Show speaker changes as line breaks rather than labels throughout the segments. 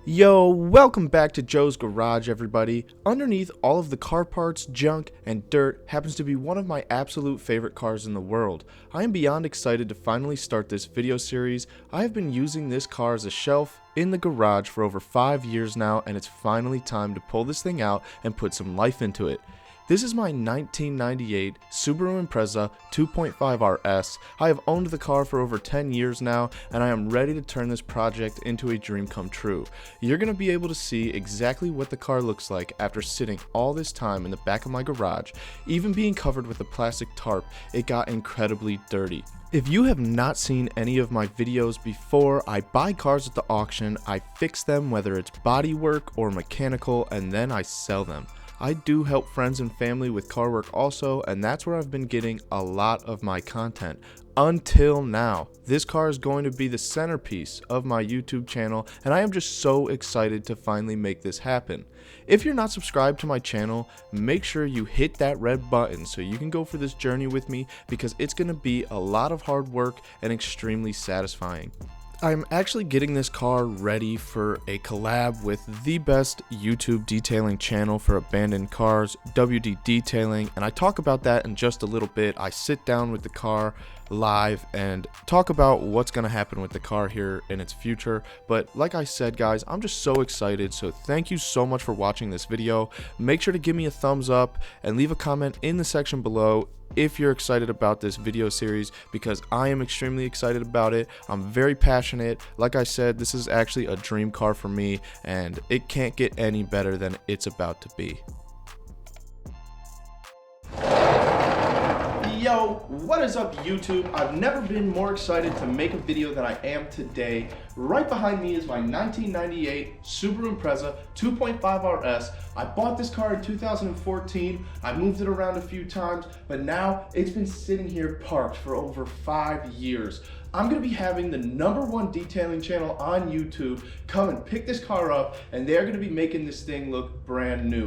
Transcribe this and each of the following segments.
Yo, welcome back to Joe's Garage, everybody. Underneath all of the car parts, junk, and dirt happens to be one of my absolute favorite cars in the world. I am beyond excited to finally start this video series. I have been using this car as a shelf in the garage for over 5 years now, and it's finally time to pull this thing out and put some life into it. This is my 1998 Subaru Impreza 2.5RS. I have owned the car for over 10 years now, and I am ready to turn this project into a dream come true. You're going to be able to see exactly what the car looks like after sitting all this time in the back of my garage. Even being covered with a plastic tarp, it got incredibly dirty. If you have not seen any of my videos before, I buy cars at the auction, I fix them whether it's body work or mechanical, and then I sell them. I do help friends and family with car work also, and that's where I've been getting a lot of my content. Until now. This car is going to be the centerpiece of my YouTube channel, and I am just so excited to finally make this happen. If you're not subscribed to my channel, make sure you hit that red button so you can go for this journey with me, because it's going to be a lot of hard work and extremely satisfying. I'm actually getting this car ready for a collab with the best YouTube detailing channel for abandoned cars, WD Detailing, and I talk about that in just a little bit. I sit down with the car live and talk about what's going to happen with the car here in its future. But like I said, guys, I'm just so excited, so thank you so much for watching this video. Make sure to give me a thumbs up and leave a comment in the section below if you're excited about this video series, because I am extremely excited about it. I'm very passionate. Like I said, this is actually a dream car for me, and it can't get any better than it's about to be. Yo, what is up, YouTube? I've never been more excited to make a video than I am today. Right behind me is my 1998 Subaru Impreza 2.5RS. I bought this car in 2014. I moved it around a few times, but now it's been sitting here parked for over 5 years. I'm gonna be having the #1 detailing channel on YouTube come and pick this car up, and they're gonna be making this thing look brand new.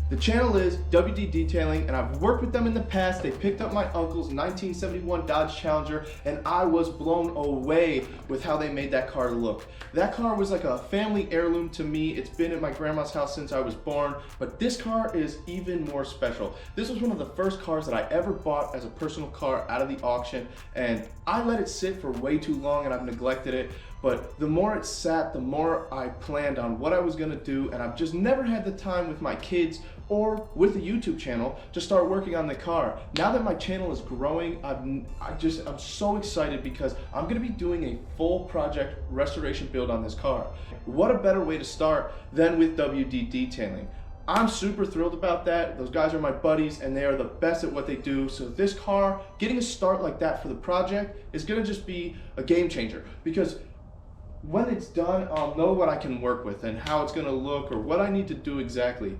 The channel is WD Detailing, and I've worked with them in the past. They picked up my uncle's 1971 Dodge Challenger, and I was blown away with how they made that car look. That car was like a family heirloom to me. It's been at my grandma's house since I was born, but this car is even more special. This was one of the first cars that I ever bought as a personal car out of the auction, and I let it sit for way too long and I've neglected it. But the more it sat, the more I planned on what I was gonna do, and I've just never had the time with my kids or with the YouTube channel to start working on the car. Now that my channel is growing, I'm so excited because I'm gonna be doing a full project restoration build on this car. What a better way to start than with WD Detailing. I'm super thrilled about that. Those guys are my buddies, and they are the best at what they do. So this car, getting a start like that for the project is gonna just be a game changer, because when it's done, I'll know what I can work with and how it's gonna look or what I need to do exactly.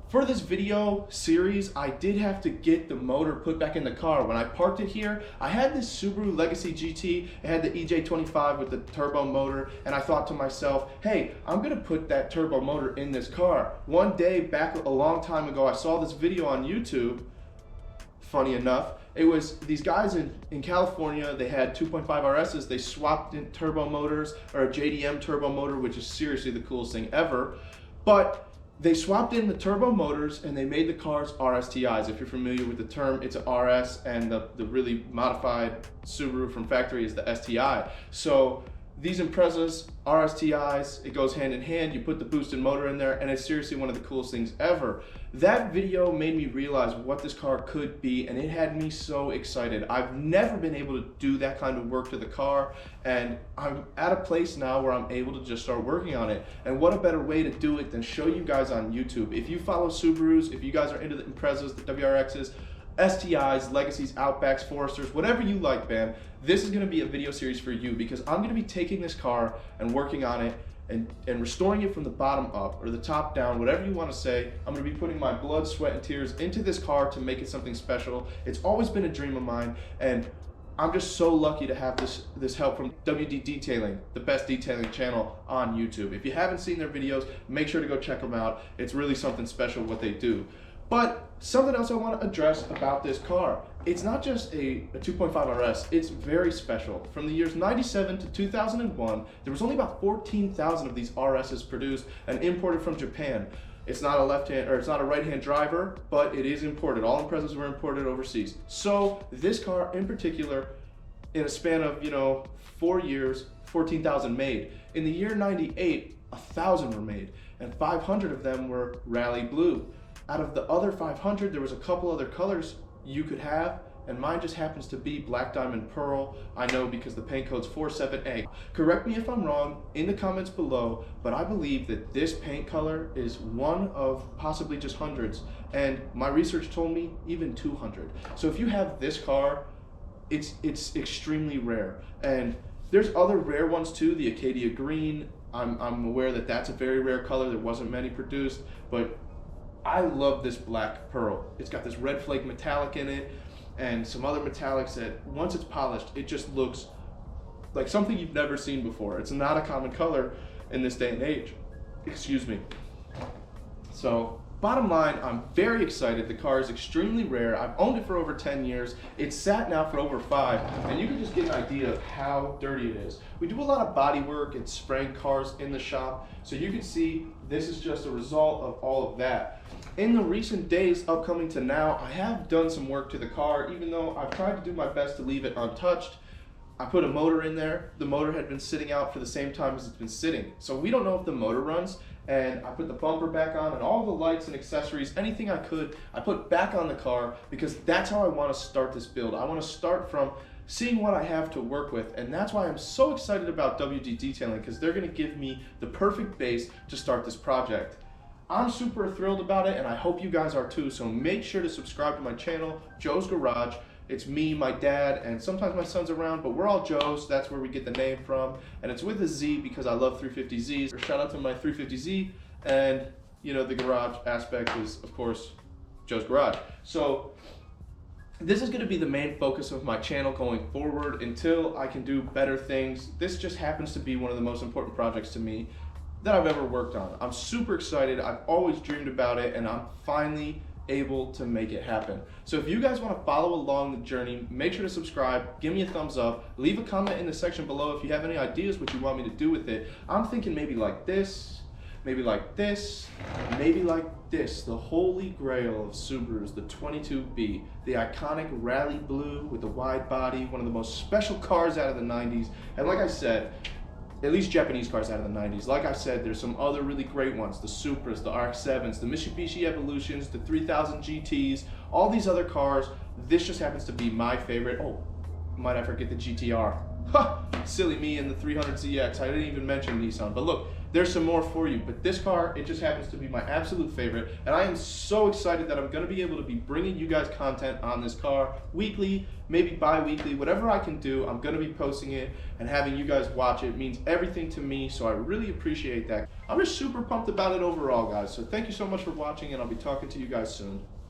For this video series, I did have to get the motor put back in the car. When I parked it here, I had this Subaru Legacy GT. It had the EJ25 with the turbo motor, and I thought to myself, hey, I'm gonna put that turbo motor in this car. One day back a long time ago, I saw this video on YouTube. Funny enough, it was these guys in California. They had 2.5RSs. They swapped in turbo motors, or a JDM turbo motor, which is seriously the coolest thing ever. But they swapped in the turbo motors and they made the cars RSTIs. If you're familiar with the term, it's an RS, and the really modified Subaru from factory is the STI. So these Imprezas, RSTIs, it goes hand in hand. You put the boosted motor in there, and it's seriously one of the coolest things ever. That video made me realize what this car could be, and it had me so excited. I've never been able to do that kind of work to the car, and I'm at a place now where I'm able to just start working on it. And what a better way to do it than show you guys on YouTube. If you follow Subarus, if you guys are into the Imprezas, the WRXs, STIs, Legacies, Outbacks, Foresters, whatever you like, man, this is gonna be a video series for you, because I'm gonna be taking this car and working on it and restoring it from the bottom up, or the top down, whatever you wanna say. I'm gonna be putting my blood, sweat, and tears into this car to make it something special. It's always been a dream of mine, and I'm just so lucky to have this help from WD Detailing, the best detailing channel on YouTube. If you haven't seen their videos, make sure to go check them out. It's really something special what they do. But something else I want to address about this car, it's not just a 2.5RS, it's very special. From the years 97 to 2001, there was only about 14,000 of these RSs produced and imported from Japan. It's not a left-hand, or it's not a right-hand driver, but it is imported. All Imprezas were imported overseas. So this car in particular, in a span of 4 years, 14,000 made. In the year 98, 1,000 were made, and 500 of them were rally blue. Out of the other 500, there was a couple other colors you could have, and mine just happens to be black diamond pearl. I know because the paint code's 47A. Correct me if I'm wrong in the comments below, but I believe that this paint color is one of possibly just hundreds, and my research told me even 200. So if you have this car, it's extremely rare. And there's other rare ones too, the Acadia green. I'm aware that that's a very rare color. There wasn't many produced, but I love this black pearl. It's got this red flake metallic in it and some other metallics that once it's polished, it just looks like something you've never seen before. It's not a common color in this day and age. Excuse me. So bottom line, I'm very excited. The car is extremely rare. I've owned it for over 10 years. It's sat now for over 5, and you can just get an idea of how dirty it is. We do a lot of body work and spraying cars in the shop, so you can see this is just a result of all of that. In the recent days upcoming to now, I have done some work to the car, even though I've tried to do my best to leave it untouched. I put a motor in there. The motor had been sitting out for the same time as it's been sitting, so we don't know if the motor runs. And I put the bumper back on and all the lights and accessories, anything I could, I put back on the car because that's how I want to start this build. I want to start from seeing what I have to work with, and that's why I'm so excited about WD Detailing, because they're going to give me the perfect base to start this project. I'm super thrilled about it, and I hope you guys are too, so make sure to subscribe to my channel, Joe's Garage. It's me, my dad, and sometimes my son's around, but we're all Joe's. That's where we get the name from. And it's with a Z because I love 350Zs. Shout out to my 350Z. And, the garage aspect is, of course, Joe's Garage. So this is going to be the main focus of my channel going forward until I can do better things. This just happens to be one of the most important projects to me that I've ever worked on. I'm super excited. I've always dreamed about it, and I'm finally able to make it happen. So if you guys want to follow along the journey, make sure to subscribe, give me a thumbs up, leave a comment in the section below if you have any ideas what you want me to do with it. I'm thinking maybe like this, maybe like this, maybe like this, the holy grail of Subarus, the 22B, the iconic rally blue with the wide body, one of the most special cars out of the 90s. And like I said, at least Japanese cars out of the 90s. Like I said, there's some other really great ones, the Supras, the RX-7s, the Mitsubishi Evolutions, the 3000 GTs, all these other cars. This just happens to be my favorite. Oh, might I forget the GTR. Ha! Silly me and the 300ZX. I didn't even mention Nissan, but look, there's some more for you. But this car, it just happens to be my absolute favorite, and I am so excited that I'm going to be able to be bringing you guys content on this car weekly, maybe bi-weekly, whatever I can do. I'm going to be posting it, and having you guys watch it means everything to me, so I really appreciate that. I'm just super pumped about it overall, guys. So thank you so much for watching, and I'll be talking to you guys soon.